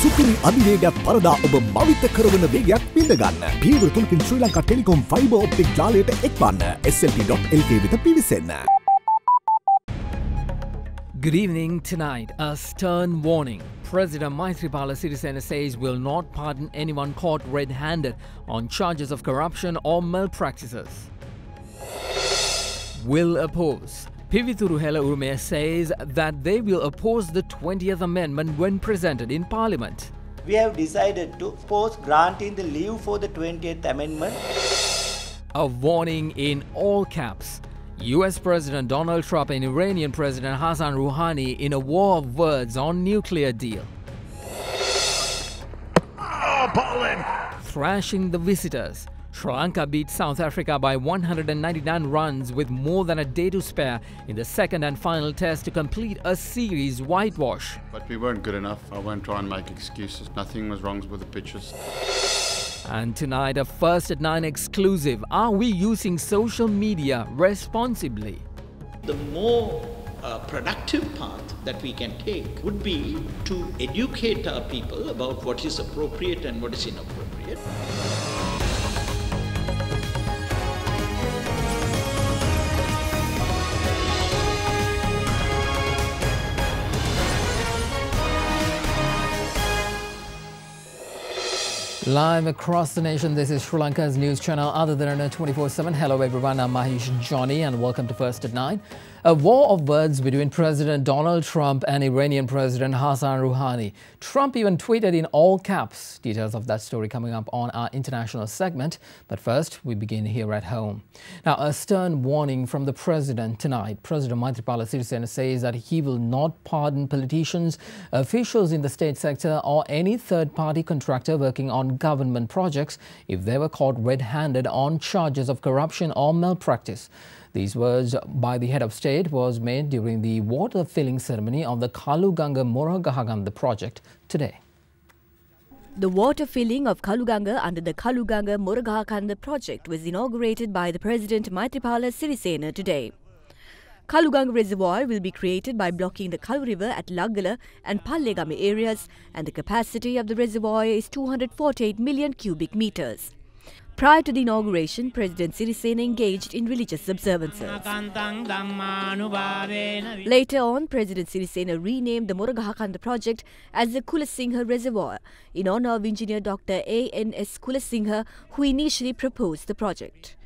සුපිරි අධිවේගයක් පරදා ඔබ මවිත කරවන වේගයක් විඳ ගන්න. පියවර තුනකින් Sri Lanka Telecom fibre optic ජාලයට එක්වන්න. slp.lk වෙත පිවිසෙන්න. Good evening. Tonight, a stern warning. President Maithripala Sirisena says will not pardon anyone caught red-handed on charges of corruption or malpractices. Will oppose. Pivithuru Hela Urume says that they will oppose the 20th Amendment when presented in Parliament. We have decided to oppose granting the leave for the 20th Amendment. A warning in all caps. US President Donald Trump and Iranian President Hassan Rouhani in a war of words on nuclear deal. Thrashing the visitors. Sri Lanka beat South Africa by 199 runs with more than a day to spare in the second and final test to complete a series whitewash. But we weren't good enough. I won't try and make excuses. Nothing was wrong with the pitches. And tonight, a First at 9 exclusive. Are we using social media responsibly? The more productive path that we can take would be to educate our people about what is appropriate and what is inappropriate. Live across the nation, this is Sri Lanka's news channel other than Derana 24/7. Hello everyone, I'm Mahesh Johnny and welcome to First at 9. A war of words between President Donald Trump and Iranian President Hassan Rouhani. Trump even tweeted in all caps. Details of that story coming up on our international segment. But first, we begin here at home. Now, a stern warning from the president tonight. President Maithripala Sirisena says that he will not pardon politicians, officials in the state sector or any third-party contractor working on government projects if they were caught red-handed on charges of corruption or malpractice. These words by the head of state was made during the water filling ceremony of the Kaluganga Moragahaganda project today. The water filling of Kaluganga under the Kaluganga Moragahakanda project was inaugurated by the President Maithripala Sirisena today. Kaluganga Reservoir will be created by blocking the Kalu River at Lagala and Pallegame areas, and the capacity of the reservoir is 248 million cubic meters. Prior to the inauguration, President Sirisena engaged in religious observances. Later on, President Sirisena renamed the Moragahakanda project as the Kulasinghe Reservoir in honor of engineer Dr. A.N.S. Kulasinghe, who initially proposed the project.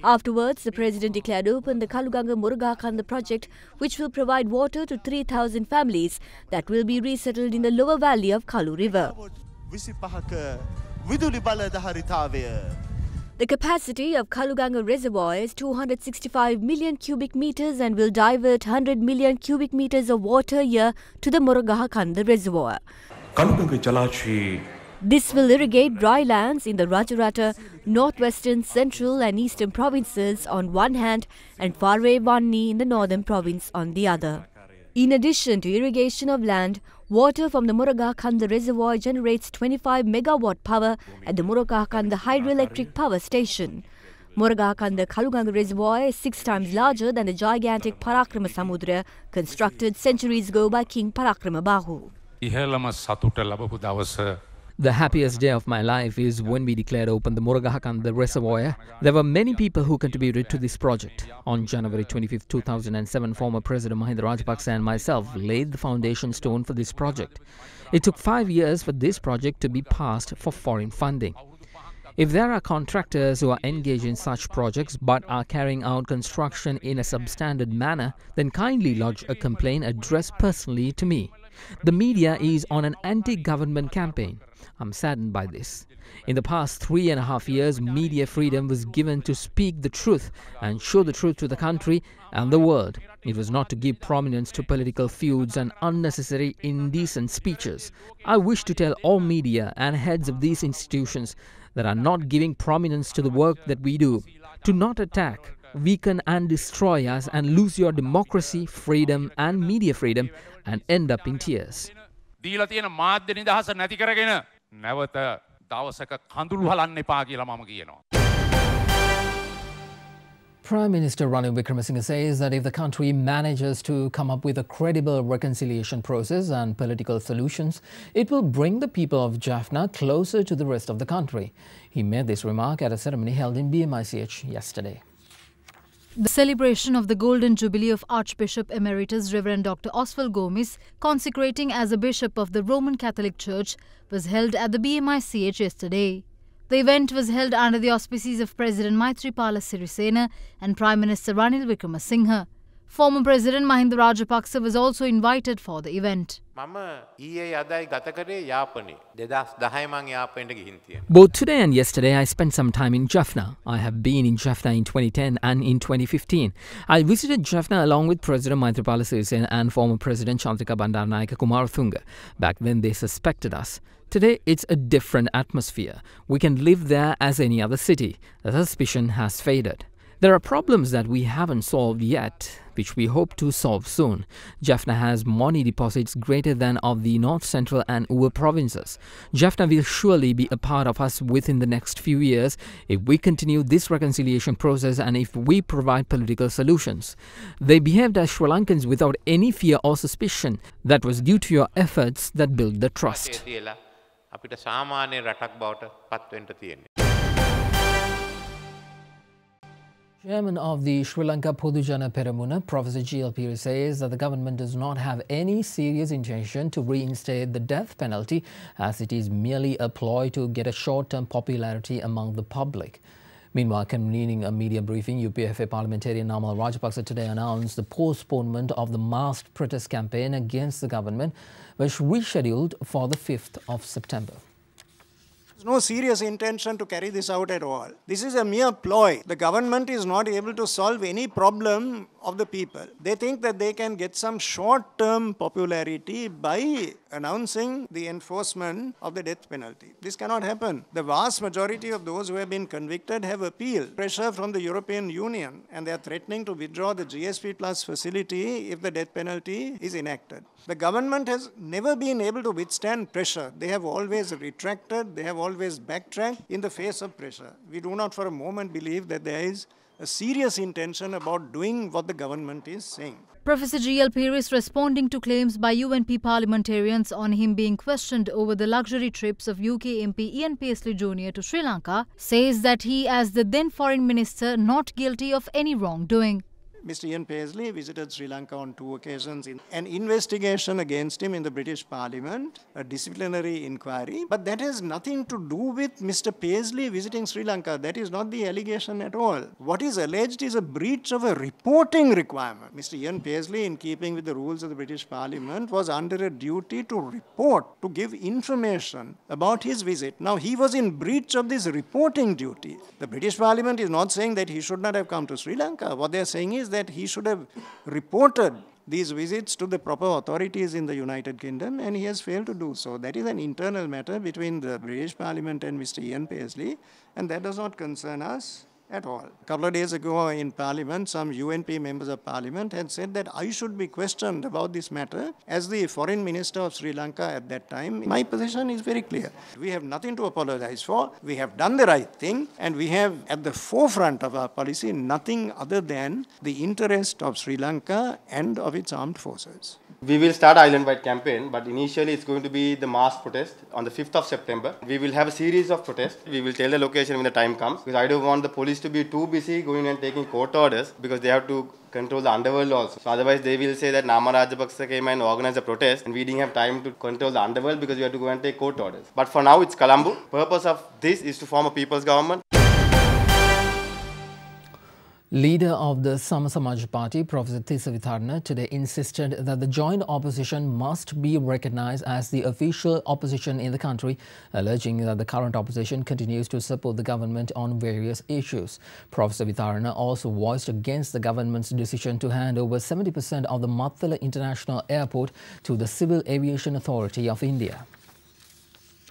Afterwards, the President declared open the Kaluganga Moragahakanda project, which will provide water to 3,000 families that will be resettled in the lower valley of Kalu River. The capacity of Kaluganga Reservoir is 265 million cubic meters and will divert 100 million cubic meters of water a year to the Moragahakanda Reservoir. This will irrigate dry lands in the Rajarata, northwestern, central and eastern provinces on one hand and Farwe Vanni in the northern province on the other. In addition to irrigation of land, water from the Moragahakanda Reservoir generates 25 megawatt power at the Moragahakanda Hydroelectric Power Station. Moragahakanda Kaluganga Reservoir is 6 times larger than the gigantic Parakrama Samudra constructed centuries ago by King Parakrama Bahu. The happiest day of my life is when we declared open the Moragahakanda Reservoir. There were many people who contributed to this project. On January 25, 2007, former President Mahinda Rajapaksa and myself laid the foundation stone for this project. It took 5 years for this project to be passed for foreign funding. If there are contractors who are engaged in such projects but are carrying out construction in a substandard manner, then kindly lodge a complaint addressed personally to me. The media is on an anti-government campaign. I'm saddened by this. In the past 3.5 years, media freedom was given to speak the truth and show the truth to the country and the world. It was not to give prominence to political feuds and unnecessary indecent speeches. I wish to tell all media and heads of these institutions that are not giving prominence to the work that we do to not attack, weaken and destroy us and lose your democracy, freedom and media freedom and end up in tears. Prime Minister Ranil Wickremesinghe says that if the country manages to come up with a credible reconciliation process and political solutions, it will bring the people of Jaffna closer to the rest of the country. He made this remark at a ceremony held in BMICH yesterday. The celebration of the Golden Jubilee of Archbishop Emeritus Reverend Dr. Oswald Gomes, consecrating as a bishop of the Roman Catholic Church, was held at the BMICH yesterday. The event was held under the auspices of President Maithripala Sirisena and Prime Minister Ranil Wickremesinghe. Former President Mahinda Rajapaksa was also invited for the event. Both today and yesterday, I spent some time in Jaffna. I have been in Jaffna in 2010 and in 2015. I visited Jaffna along with President Maithripala Sirisena and former President Chandrika Bandaranaike Kumarathunga. Back then, they suspected us. Today, it's a different atmosphere. We can live there as any other city. The suspicion has faded. There are problems that we haven't solved yet, which we hope to solve soon. Jaffna has money deposits greater than of the North Central and Uva provinces. Jaffna will surely be a part of us within the next few years if we continue this reconciliation process and if we provide political solutions. They behaved as Sri Lankans without any fear or suspicion. That was due to your efforts that built the trust. Chairman of the Sri Lanka Podujana Peramuna, Professor G.L. Piri, says that the government does not have any serious intention to reinstate the death penalty, as it is merely a ploy to get a short-term popularity among the public. Meanwhile, convening a media briefing, UPFA parliamentarian Namal Rajapaksa today announced the postponement of the masked protest campaign against the government, which rescheduled for the 5th of September. There's no serious intention to carry this out at all. This is a mere ploy. The government is not able to solve any problem of the people. They think that they can get some short-term popularity by announcing the enforcement of the death penalty. This cannot happen. The vast majority of those who have been convicted have appealed. Pressure from the European Union, and they are threatening to withdraw the GSP Plus facility if the death penalty is enacted. The government has never been able to withstand pressure. They have always retracted, they have always backtracked in the face of pressure. We do not for a moment believe that there is a serious intention about doing what the government is saying. Professor G.L. Piri is responding to claims by UNP parliamentarians on him being questioned over the luxury trips of UK MP Ian Paisley Jr. to Sri Lanka, says that he, as the then Foreign Minister, not guilty of any wrongdoing. Mr. Ian Paisley visited Sri Lanka on 2 occasions. An investigation against him in the British Parliament, a disciplinary inquiry. But that has nothing to do with Mr. Paisley visiting Sri Lanka. That is not the allegation at all. What is alleged is a breach of a reporting requirement. Mr. Ian Paisley, in keeping with the rules of the British Parliament, was under a duty to report, to give information about his visit. Now, he was in breach of this reporting duty. The British Parliament is not saying that he should not have come to Sri Lanka. What they are saying is that he should have reported these visits to the proper authorities in the United Kingdom, and he has failed to do so. That is an internal matter between the British Parliament and Mr. Ian Paisley, and that does not concern us at all. A couple of days ago in Parliament, some UNP members of Parliament had said that I should be questioned about this matter as the Foreign Minister of Sri Lanka at that time. My position is very clear. We have nothing to apologize for. We have done the right thing, and we have at the forefront of our policy nothing other than the interest of Sri Lanka and of its armed forces. We will start island-wide campaign, but initially it's going to be the mass protest on the 5th of September. We will have a series of protests. We will tell the location when the time comes, because I don't want the police to be too busy going and taking court orders, because they have to control the underworld also. So otherwise they will say that Nama Rajapaksa came and organized a protest and we didn't have time to control the underworld because we have to go and take court orders. But for now it's Colombo. Purpose of this is to form a people's government. Leader of the Sama Samaj Party, Professor Tissa Vitharna, today insisted that the joint opposition must be recognized as the official opposition in the country, alleging that the current opposition continues to support the government on various issues. Professor Vitharna also voiced against the government's decision to hand over 70% of the Mattala International Airport to the Civil Aviation Authority of India.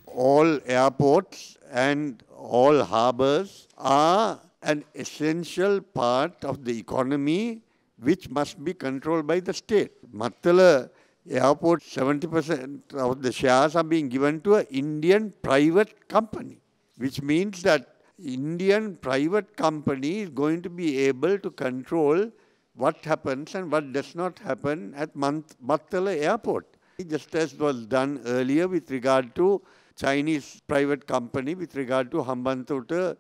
All airports and all harbours are an essential part of the economy which must be controlled by the state. Mattala Airport, 70% of the shares are being given to an Indian private company, which means that Indian private company is going to be able to control what happens and what does not happen at Mattala airport. Just as was done earlier with regard to Chinese private company with regard to Hambantota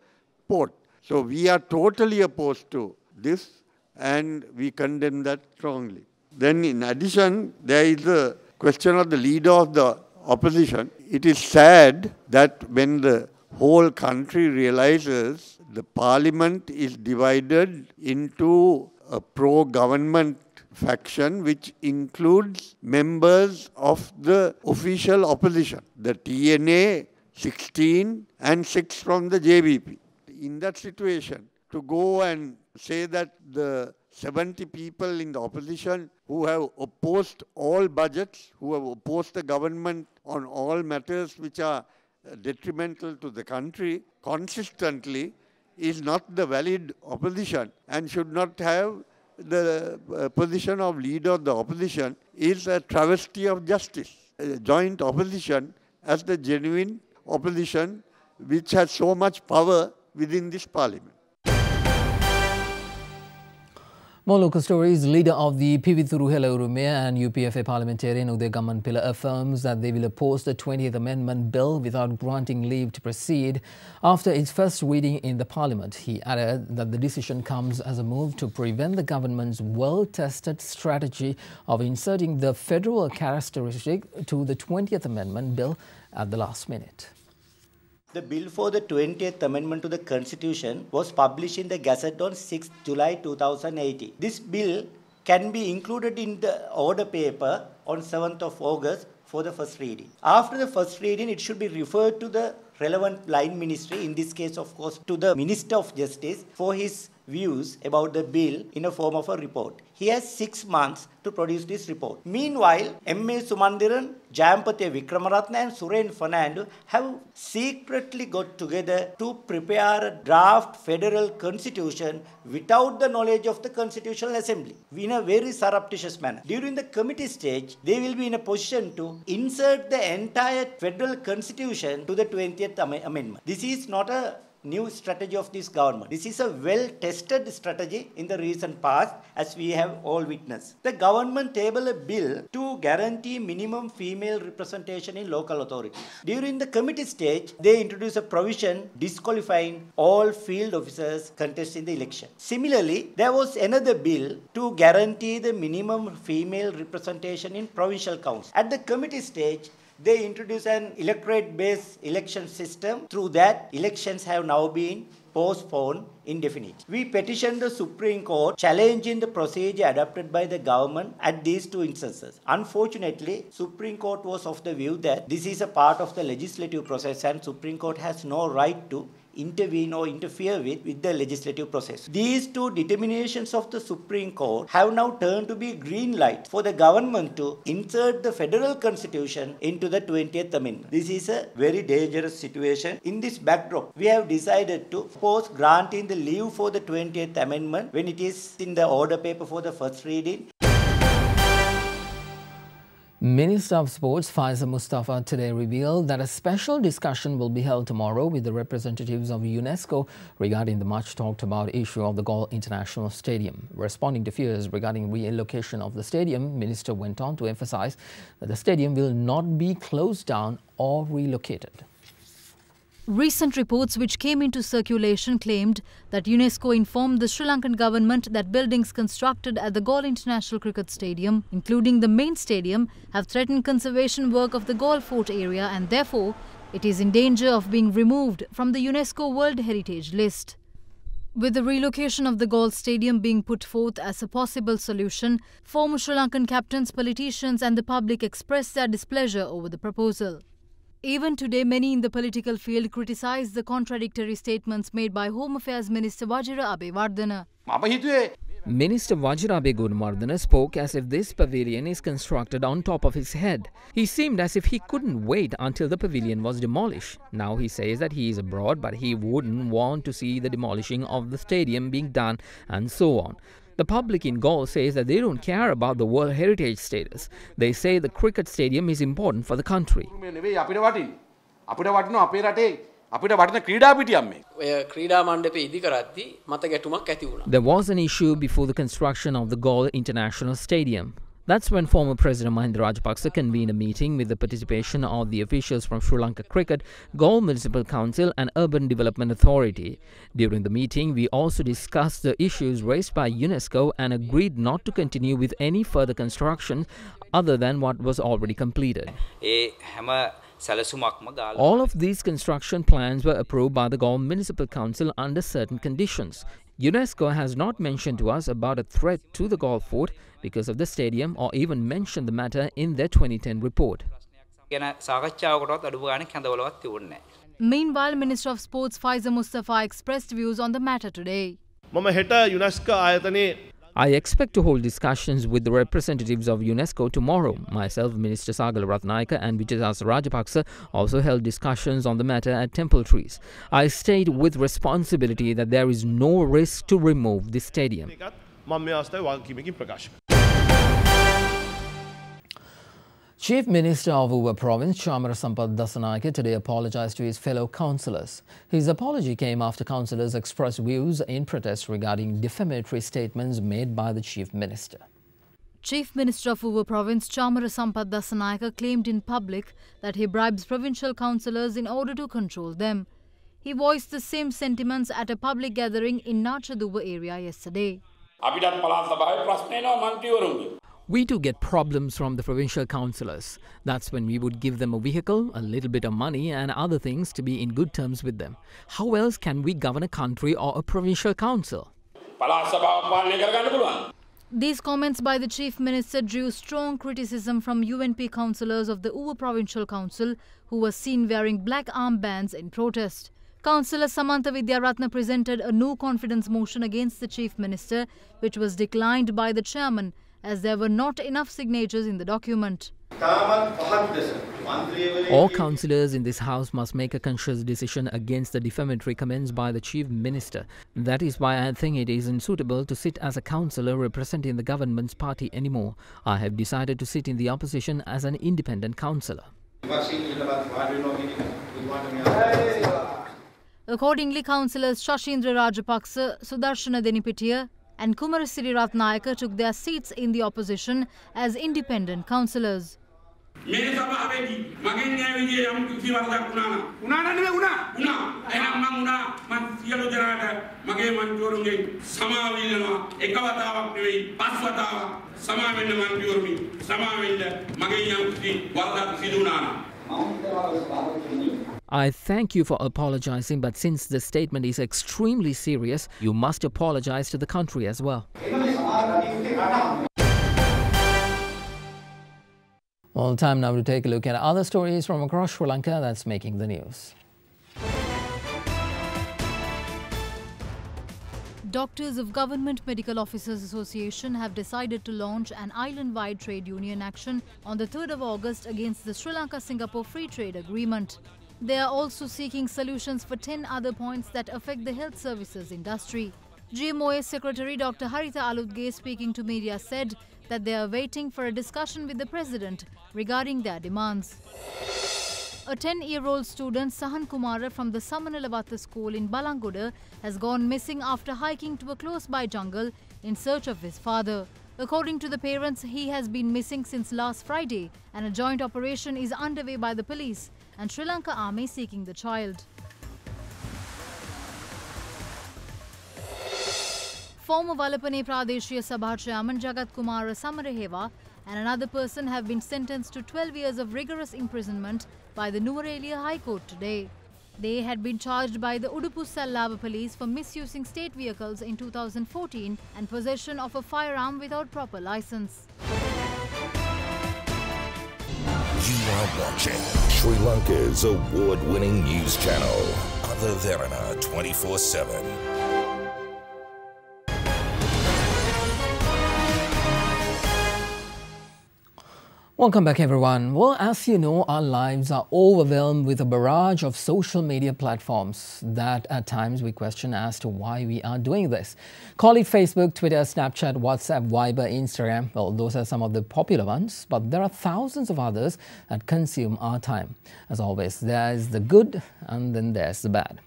port. So we are totally opposed to this and we condemn that strongly. Then in addition, there is the question of the leader of the opposition. It is sad that when the whole country realizes the parliament is divided into a pro-government faction which includes members of the official opposition, the TNA, 16 and 6 from the JVP. In that situation, to go and say that the 70 people in the opposition who have opposed all budgets, who have opposed the government on all matters which are detrimental to the country consistently is not the valid opposition and should not have the position of leader of the opposition is a travesty of justice. A joint opposition as the genuine opposition which has so much power within this parliament. More local stories. Leader of the Pivithuruhela Urumea and UPFA parliamentarian Uday Gammanpilla affirms that they will oppose the 20th Amendment Bill without granting leave to proceed after its first reading in the parliament. He added that the decision comes as a move to prevent the government's well-tested strategy of inserting the federal characteristic to the 20th Amendment Bill at the last minute. The bill for the 20th Amendment to the Constitution was published in the Gazette on 6 July 2018. This bill can be included in the order paper on 7th of August for the first reading. After the first reading, it should be referred to the relevant line ministry, in this case, of course, to the Minister of Justice for his views about the bill in a form of a report. He has 6 months to produce this report. Meanwhile, M.A. Sumandiran, Jayampathy Vikramaratne and Suren Fernando have secretly got together to prepare a draft federal constitution without the knowledge of the Constitutional Assembly in a very surreptitious manner. During the committee stage, they will be in a position to insert the entire federal constitution to the 20th Amendment. This is not a new strategy of this government. This is a well-tested strategy in the recent past, as we have all witnessed. The government tabled a bill to guarantee minimum female representation in local authorities. During the committee stage, they introduced a provision disqualifying all field officers contesting the election. Similarly, there was another bill to guarantee the minimum female representation in provincial councils. At the committee stage, they introduced an electorate-based election system. Through that, elections have now been postponed indefinitely. We petitioned the Supreme Court challenging the procedure adopted by the government at these 2 instances. Unfortunately, Supreme Court was of the view that this is a part of the legislative process and Supreme Court has no right to intervene or interfere with the legislative process. These 2 determinations of the Supreme Court have now turned to be green light for the government to insert the federal constitution into the 20th Amendment. This is a very dangerous situation. In this backdrop, we have decided to oppose granting the leave for the 20th Amendment when it is in the order paper for the first reading. Minister of Sports Faisal Mustafa today revealed that a special discussion will be held tomorrow with the representatives of UNESCO regarding the much talked about issue of the Galle International Stadium. Responding to fears regarding relocation of the stadium, Minister went on to emphasize that the stadium will not be closed down or relocated. Recent reports which came into circulation claimed that UNESCO informed the Sri Lankan government that buildings constructed at the Galle International Cricket Stadium, including the main stadium, have threatened conservation work of the Galle Fort area and therefore it is in danger of being removed from the UNESCO World Heritage List. With the relocation of the Galle Stadium being put forth as a possible solution, former Sri Lankan captains, politicians and the public expressed their displeasure over the proposal. Even today, many in the political field criticize the contradictory statements made by Home Affairs Minister Wajira Abewardena. Minister Wajira Abewardena spoke as if this pavilion is constructed on top of his head. He seemed as if he couldn't wait until the pavilion was demolished. Now he says that he is abroad, but he wouldn't want to see the demolishing of the stadium being done and so on. The public in Galle says that they don't care about the World Heritage status. They say the cricket stadium is important for the country. අපිට වටින ක්‍රීඩා පිටියක් මේක. ඔය ක්‍රීඩා මණ්ඩපය ඉදි කරද්දී මත ගැටුමක් ඇති වුණා. There was an issue before the construction of the Galle International Stadium. That's when former President Mahinda Rajapaksa convened a meeting with the participation of the officials from Sri Lanka Cricket, Galle Municipal Council and Urban Development Authority. During the meeting, we also discussed the issues raised by UNESCO and agreed not to continue with any further construction other than what was already completed. All of these construction plans were approved by the Galle Municipal Council under certain conditions. UNESCO has not mentioned to us about a threat to the Galle Fort because of the stadium or even mentioned the matter in their 2010 report. Meanwhile, Minister of Sports Faiza Mustafa expressed views on the matter today. I expect to hold discussions with the representatives of UNESCO tomorrow. Myself, Minister Sagala Ratnayaka and Vijayasa Rajapaksa also held discussions on the matter at Temple Trees. I state with responsibility that there is no risk to remove the stadium. Chief Minister of Uva Province, Chamara Sampath Dasanayake, today apologized to his fellow councillors. His apology came after councillors expressed views in protest regarding defamatory statements made by the Chief Minister. Chief Minister of Uva Province, Chamara Sampath Dasanayake, claimed in public that he bribes provincial councillors in order to control them. He voiced the same sentiments at a public gathering in Nachaduwa area yesterday. We do get problems from the provincial councillors. That's when we would give them a vehicle, a little bit of money and other things to be in good terms with them. How else can we govern a country or a provincial council? These comments by the Chief Minister drew strong criticism from UNP councillors of the Uva Provincial Council who were seen wearing black armbands in protest. Councillor Samantha Vidyaratna presented a no confidence motion against the Chief Minister, which was declined by the chairman as there were not enough signatures in the document. All councillors in this house must make a conscious decision against the defamatory comments by the Chief Minister. That is why I think it is unsuitable to sit as a councillor representing the government's party anymore. I have decided to sit in the opposition as an independent councillor. Accordingly, councillors Shashindra Rajapaksa, Sudarshana Denipitiya and Kumarasiri Ratnayaka took their seats in the opposition as independent councillors. I thank you for apologizing, but since the statement is extremely serious, you must apologize to the country as well. Well, time now to take a look at other stories from across Sri Lanka that's making the news. Doctors of Government Medical Officers Association have decided to launch an island-wide trade union action on the 3rd of August against the Sri Lanka-Singapore Free Trade Agreement. They are also seeking solutions for 10 other points that affect the health services industry. GMOA Secretary Dr. Haritha Aludge, speaking to media, said that they are waiting for a discussion with the President regarding their demands. A 10-year-old student, Sahan Kumara from the Samanalavatha school in Balanguda, has gone missing after hiking to a close-by jungle in search of his father. According to the parents, he has been missing since last Friday and a joint operation is underway by the police and Sri Lanka Army seeking the child. Former Valapane Pradeshiya Sabha Chairman Jagat Kumar Samaraheva and another person have been sentenced to 12 years of rigorous imprisonment by the Nuwara High Court today. They had been charged by the Udupu Sallava police for misusing state vehicles in 2014 and possession of a firearm without proper license. You are watching Sri Lanka's award-winning news channel, Derana 24/7. Welcome back, everyone. Well, as you know, our lives are overwhelmed with a barrage of social media platforms that at times we question as to why we are doing this. Call it Facebook, Twitter, Snapchat, WhatsApp, Viber, Instagram. Well, those are some of the popular ones, but there are thousands of others that consume our time. As always, there's the good and then there's the bad.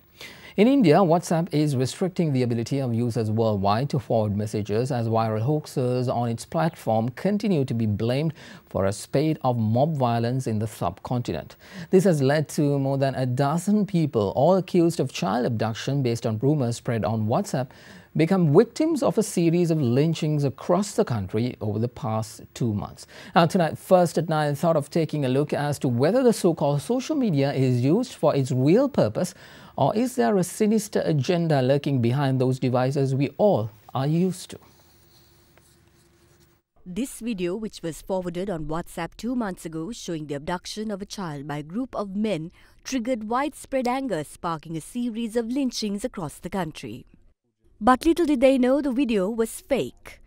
In India, WhatsApp is restricting the ability of users worldwide to forward messages as viral hoaxers on its platform continue to be blamed for a spate of mob violence in the subcontinent. This has led to more than a dozen people, all accused of child abduction based on rumors spread on WhatsApp, become victims of a series of lynchings across the country over the past 2 months. Now tonight, First at 9 thought of taking a look as to whether the so-called social media is used for its real purpose, or is there a sinister agenda lurking behind those devices we all are used to? This video, which was forwarded on WhatsApp 2 months ago showing the abduction of a child by a group of men, triggered widespread anger, sparking a series of lynchings across the country. But little did they know the video was fake.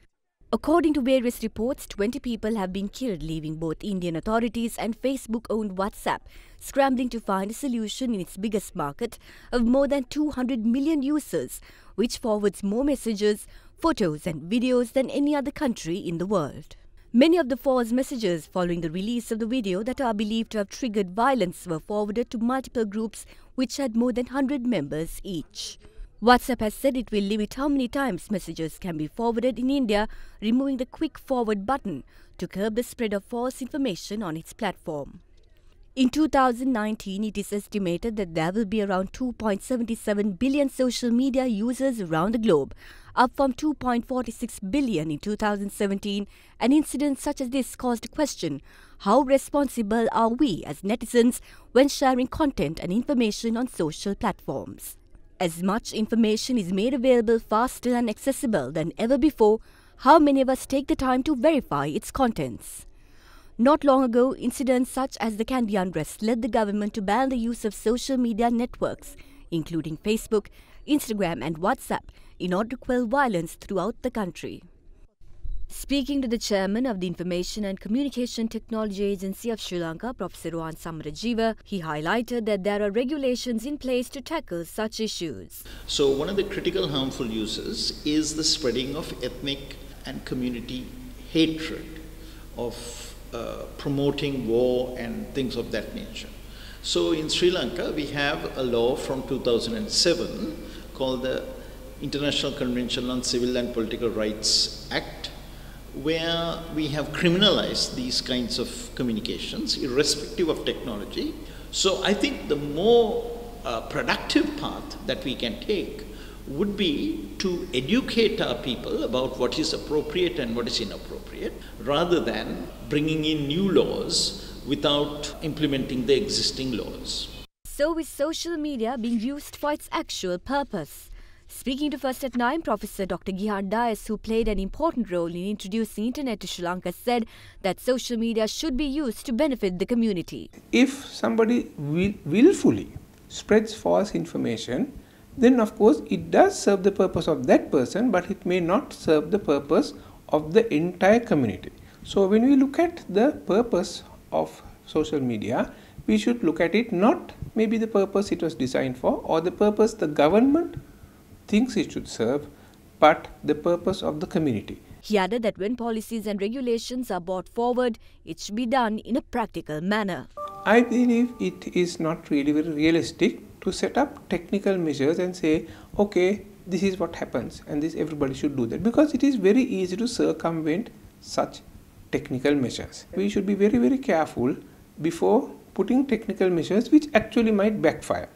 According to various reports, 20 people have been killed, leaving both Indian authorities and Facebook-owned WhatsApp scrambling to find a solution in its biggest market of more than 200 million users, which forwards more messages, photos and videos than any other country in the world. Many of the false messages following the release of the video that are believed to have triggered violence were forwarded to multiple groups which had more than 100 members each. WhatsApp has said it will limit how many times messages can be forwarded in India, removing the quick forward button to curb the spread of false information on its platform. In 2019, it is estimated that there will be around 2.77 billion social media users around the globe, up from 2.46 billion in 2017. An incident such as this caused a question: how responsible are we as netizens when sharing content and information on social platforms? As much information is made available faster and accessible than ever before, how many of us take the time to verify its contents? Not long ago, incidents such as the Candy unrest led the government to ban the use of social media networks, including Facebook, Instagram and WhatsApp, in order to quell violence throughout the country. Speaking to the chairman of the Information and Communication Technology Agency of Sri Lanka, Professor Rohan Samarajiva, he highlighted that there are regulations in place to tackle such issues. So one of the critical harmful uses is the spreading of ethnic and community hatred, of promoting war and things of that nature. So in Sri Lanka, we have a law from 2007 called the International Convention on Civil and Political Rights Act, where we have criminalized these kinds of communications, irrespective of technology. So I think the more productive path that we can take would be to educate our people about what is appropriate and what is inappropriate, rather than bringing in new laws without implementing the existing laws. So is social media being used for its actual purpose? Speaking to First at 9, Professor Dr. Gihan Dias, who played an important role in introducing internet to Sri Lanka, said that social media should be used to benefit the community. If somebody willfully spreads false information, then of course it does serve the purpose of that person, but it may not serve the purpose of the entire community. So when we look at the purpose of social media, we should look at it not maybe the purpose it was designed for or the purpose the government thinks it should serve, but the purpose of the community. He added that when policies and regulations are brought forward, it should be done in a practical manner. I believe it is not really very realistic to set up technical measures and say, okay, this is what happens and this everybody should do that, because it is very easy to circumvent such technical measures. We should be very, very careful before putting technical measures which actually might backfire.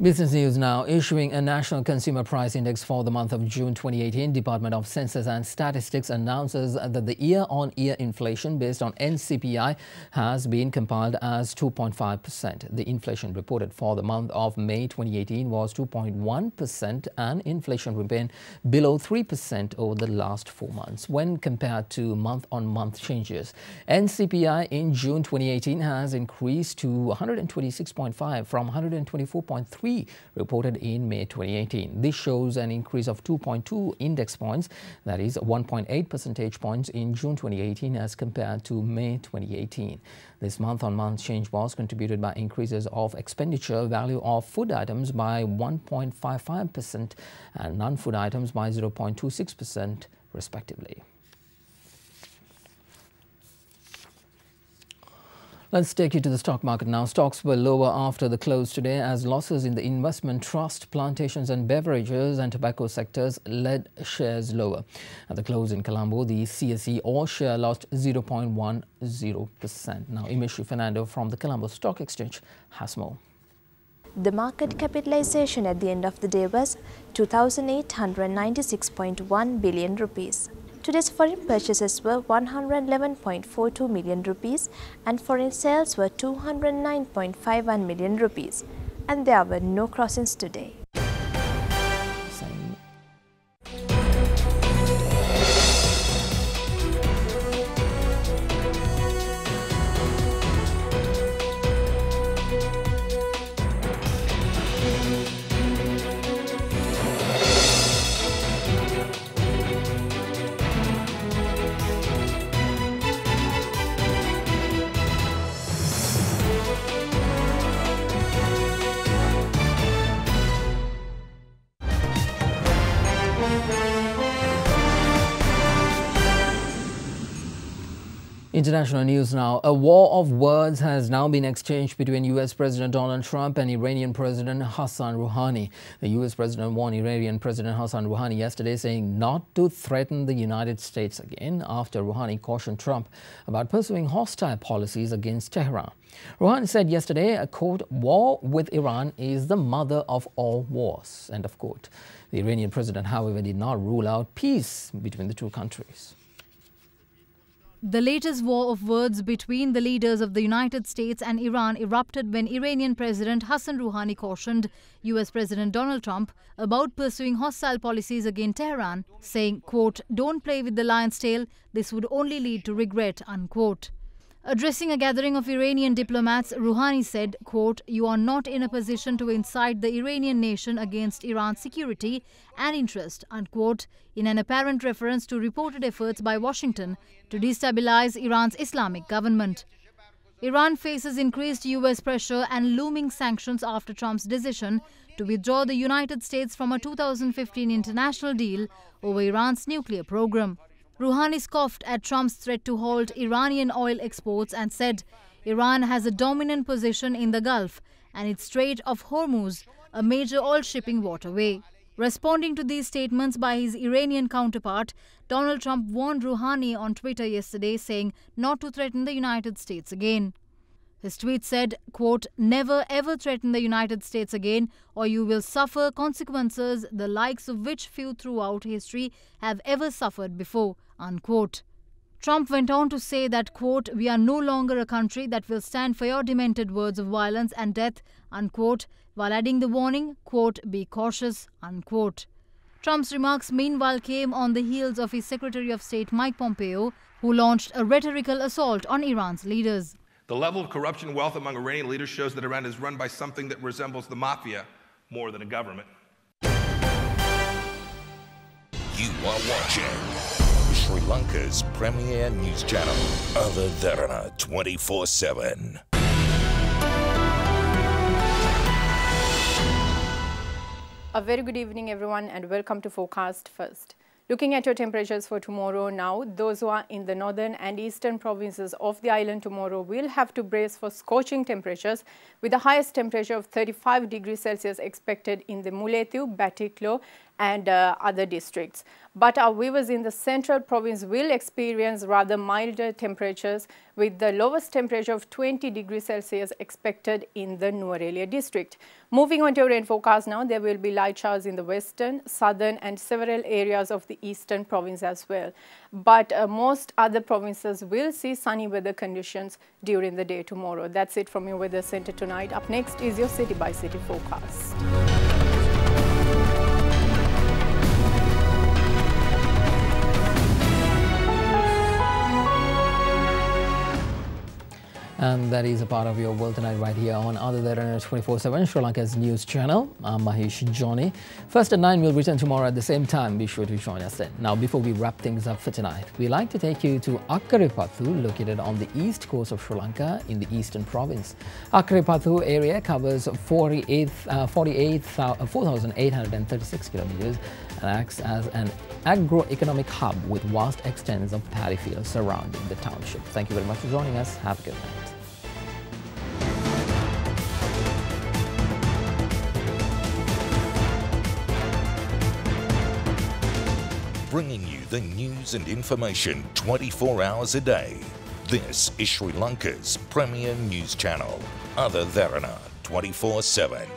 Business news now. Issuing a national consumer price index for the month of June 2018, Department of Census and Statistics announces that the year-on-year inflation based on NCPI has been compiled as 2.5%. The inflation reported for the month of May 2018 was 2.1%, and inflation remained below 3% over the last 4 months. When compared to month-on-month changes, NCPI in June 2018 has increased to 126.5 from 124.3 2.3 reported in May 2018. This shows an increase of 2.2 index points, that is 1.8 percentage points in June 2018 as compared to May 2018. This month-on-month change was contributed by increases of expenditure value of food items by 1.55% and non-food items by 0.26% respectively. Let's take you to the stock market now. Stocks were lower after the close today as losses in the investment trust, plantations and beverages and tobacco sectors led shares lower. At the close in Colombo, the CSE all share lost 0.10%. Now, Imeshi Fernando from the Colombo Stock Exchange has more. The market capitalization at the end of the day was 2,896.1 billion rupees. Today's foreign purchases were 111.42 million rupees and foreign sales were 209.51 million rupees. And there were no crossings today. International news now. A war of words has now been exchanged between US President Donald Trump and Iranian President Hassan Rouhani. The US President warned Iranian President Hassan Rouhani yesterday, saying not to threaten the United States again after Rouhani cautioned Trump about pursuing hostile policies against Tehran. Rouhani said yesterday, a quote, "War with Iran is the mother of all wars," end of quote. The Iranian president, however, did not rule out peace between the two countries. The latest war of words between the leaders of the United States and Iran erupted when Iranian President Hassan Rouhani cautioned US President Donald Trump about pursuing hostile policies against Tehran, saying, quote, "Don't play with the lion's tail, this would only lead to regret," unquote. Addressing a gathering of Iranian diplomats, Rouhani said, quote, "You are not in a position to incite the Iranian nation against Iran's security and interest," unquote, in an apparent reference to reported efforts by Washington to destabilize Iran's Islamic government. Iran faces increased US pressure and looming sanctions after Trump's decision to withdraw the United States from a 2015 international deal over Iran's nuclear program. Rouhani scoffed at Trump's threat to halt Iranian oil exports and said Iran has a dominant position in the Gulf and its Strait of Hormuz, a major oil shipping waterway. Responding to these statements by his Iranian counterpart, Donald Trump warned Rouhani on Twitter yesterday, saying not to threaten the United States again. His tweet said, quote, "Never ever threaten the United States again or you will suffer consequences the likes of which few throughout history have ever suffered before," unquote. Trump went on to say that, quote, "We are no longer a country that will stand for your demented words of violence and death," unquote, while adding the warning, quote, "Be cautious," unquote. Trump's remarks meanwhile came on the heels of his Secretary of State Mike Pompeo, who launched a rhetorical assault on Iran's leaders. The level of corruption and wealth among Iranian leaders shows that Iran is run by something that resembles the mafia more than a government. You are watching Sri Lanka's premier news channel, Derana 24/7. A very good evening, everyone, and welcome to Forecast First. Looking at your temperatures for tomorrow now, those who are in the northern and eastern provinces of the island tomorrow will have to brace for scorching temperatures, with the highest temperature of 35 degrees Celsius expected in the Muletu, Batiklo and other districts. But our viewers in the central province will experience rather milder temperatures, with the lowest temperature of 20 degrees Celsius expected in the Nuwara district. Moving on to your rain forecast now, there will be light showers in the western, southern and several areas of the eastern province as well. But most other provinces will see sunny weather conditions during the day tomorrow. That's it from your weather center tonight. Up next is your city by city forecast. And that is a part of your world tonight right here on Other Derana 24/7, Sri Lanka's news channel. I'm Mahesh Johnny. First at 9, we'll return tomorrow at the same time. Be sure to join us then. Now, before we wrap things up for tonight, we like to take you to Akkarepathu, located on the east coast of Sri Lanka in the eastern province. Akkarepathu area covers 4,836 kilometers and acts as an agro-economic hub with vast extents of paddy fields surrounding the township. Thank you very much for joining us. Have a good night. Bringing you the news and information 24 hours a day. This is Sri Lanka's premier news channel, Other Derana 24/7.